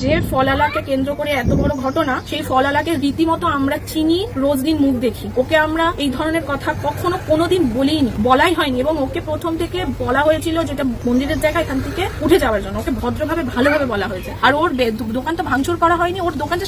যে ফলালাকে কেন্দ্র করে এত বড় ঘটনা, সেই ফলালাকে রীতিমতো আমরা চিনি, রোজ দিন মুখ দেখি। ওকে আমরা এই ধরনের কথা কখনো কোনোদিন বলিনি, বলাই হয়নি, এবং ওকে প্রথম থেকে বলা হয়েছিল যেটা মন্দিরের জায়গা, এখান থেকে উঠে যাওয়ার জন্য। ওকে ভদ্রভাবে ভালোভাবে বলা হয়েছে। আর ওর দোকানটা ভাঙচুর করা হয়নি, ওর দোকানটা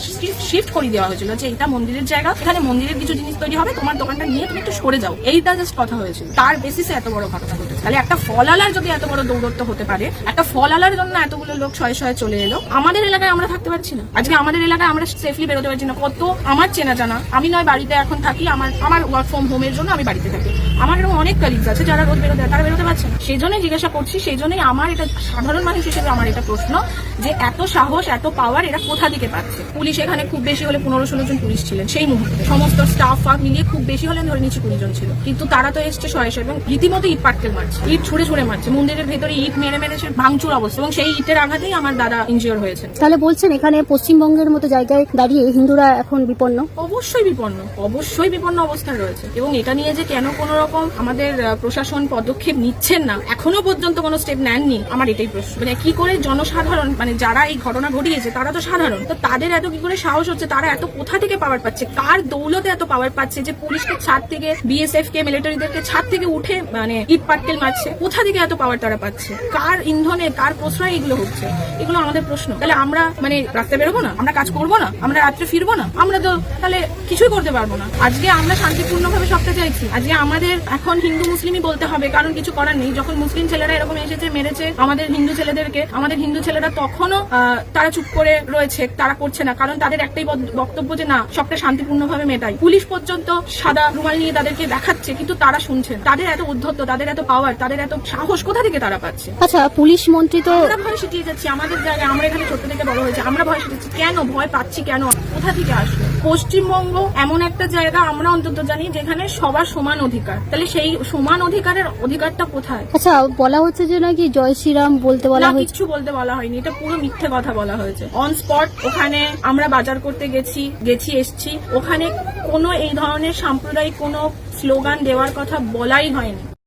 শিফট করে দেওয়া হয়েছিল যে এটা মন্দিরের জায়গা, এখানে মন্দিরের কিছু জিনিস তৈরি হবে, তোমার দোকানটা নিয়ে তুমি একটু সরে যাও। এইটা জাস্ট কথা হয়েছিল। তার বেসিসে এত বড় ঘটনা ঘটেছে। তাহলে একটা ফলালার যদি এত বড় দৌরত্ব হতে পারে, একটা ফলালার জন্য এতগুলো লোক শয়ে শয়ে চলে এলো, আমাদের এলাকায় আমরা থাকতে পারছি না। আজকে আমাদের এলাকায় আমরা সেফলি বেরোতে পারছি না। কত আমার চেনা জানা, আমি নয় বাড়িতে এখন থাকি, আমার ওয়ার্ক ফ্রম হোমের জন্য আমি বাড়িতে থাকি, আমার এরকম অনেক কলিগস আছে যারা রোজ বেরোতে, তারা বেরোতে পারছে না। সেই জন্যই জিজ্ঞাসা করছি, সেই জন্যই আমার এটা সাধারণ মানুষ হিসেবে আমার এটা প্রশ্ন যে এত সাহস, এত পাওয়ার এরা কোথা থেকে পাচ্ছে। পুলিশ এখানে খুব বেশি হলে 15-16 জন পুলিশ ছিলেন সেই মুহূর্তে, সমস্ত স্টাফ মিলিয়ে খুব বেশি হলে ধরে নিচ্ছি 20 জন ছিল, কিন্তু তারা তো এসছে শয়ে শয়ে এবং রীতিমতো ইট পাটকেল মারছে, ইট ছুড়ে ছুড়ে মারছে, মন্দিরের ভেতরে ইট মেরে মেরে ভাঙচুর অবস্থা, এবং সেই ইটের আঘাতেই আমার দাদা ইনজিওর হয়েছে। তাহলে বলছেন এখানে পশ্চিমবঙ্গের মতো জায়গায় দাঁড়িয়ে হিন্দুরা এখন বিপন্ন? অবশ্যই বিপন্ন, অবশ্যই বিপন্ন অবস্থায় রয়েছে। এবং এটা নিয়ে যে কেন কোন রকম আমাদের প্রশাসন পদক্ষেপ নিচ্ছেন না, এখনো পর্যন্ত কোনো স্টেপ নেননি, আমার এটাই প্রশ্ন। মানে কি করে জনসাধারণ, মানে যারা এই ঘটনা ঘটিয়েছে তারা তো সাধারণ, তো তাদের এত কি করে সাহস হচ্ছে, তারা এত কোথা থেকে পাওয়ার পাচ্ছে, কার দৌলতে এত পাওয়ার পাচ্ছে যে পুলিশকে ছাদ থেকে, বিএসএফ কে, মিলিটারিদেরকে ছাদ থেকে উঠে মানে ইট পাটকেল মারছে, কোথা থেকে এত পাওয়ার তারা পাচ্ছে, কার ইন্ধনে, কার প্রশ্রয় এগুলো হচ্ছে, এগুলো আমাদের প্রশ্ন। তাহলে আমরা মানে রাস্তায় বেরোবো না, আমরা কাজ করবো না, আমরা রাত্রে ফিরবো না, আমরা তো তাহলে কিছুই করতে পারবো না। আজকে আমরা শান্তিপূর্ণভাবে সবটা চাইছি, আজকে আমাদের এখন হিন্দু মুসলিমই বলতে হবে, কারণ কিছু করার নেই। যখন মুসলিম ছেলেরা এরকম এসেছে, মেরেছে আমাদের হিন্দু ছেলেদেরকে, আমাদের হিন্দু ছেলেরা তখনও তারা চুপ করে রয়েছে, তারা করছে না, কারণ তাদের একটাই বক্তব্য যে না, সবটা শান্তিপূর্ণভাবে মেটাই। পুলিশ পর্যন্ত সাদা রুমাল নিয়ে তাদেরকে দেখাচ্ছে, কিন্তু তারা শুনছেন। তাদের এত উদ্ধত্ত, তাদের এত পাওয়ার, তাদের এত সাহস কোথা থেকে তারা পাচ্ছে? আচ্ছা, পুলিশ মন্ত্রী তো আমরা ভয় শিখিয়ে যাচ্ছি আমাদের জায়গায়, আমরা এখানে ছোট থেকে বড় হয়েছে, আমরা ভয় শিখেছি। কেন ভয় পাচ্ছি, কেন, কোথা থেকে আসবে? পশ্চিমবঙ্গ এমন একটা জায়গা আমরা অন্তত জানি যেখানে সবার সমান অধিকার, তাহলে সেই সমান অধিকারের অধিকারটা কোথায়? আচ্ছা, বলা হচ্ছে যে নাকি জয় শ্রীরাম বলতে বলা হয়েছে। কিছু বলতে বলা হয়নি, এটা পুরো মিথ্যে কথা বলা হয়েছে। অন স্পট ওখানে আমরা বাজার করতে গেছি এসছি, ওখানে কোনো এই ধরনের সাম্প্রদায়িক কোনো স্লোগান দেওয়ার কথা বলাই হয়নি।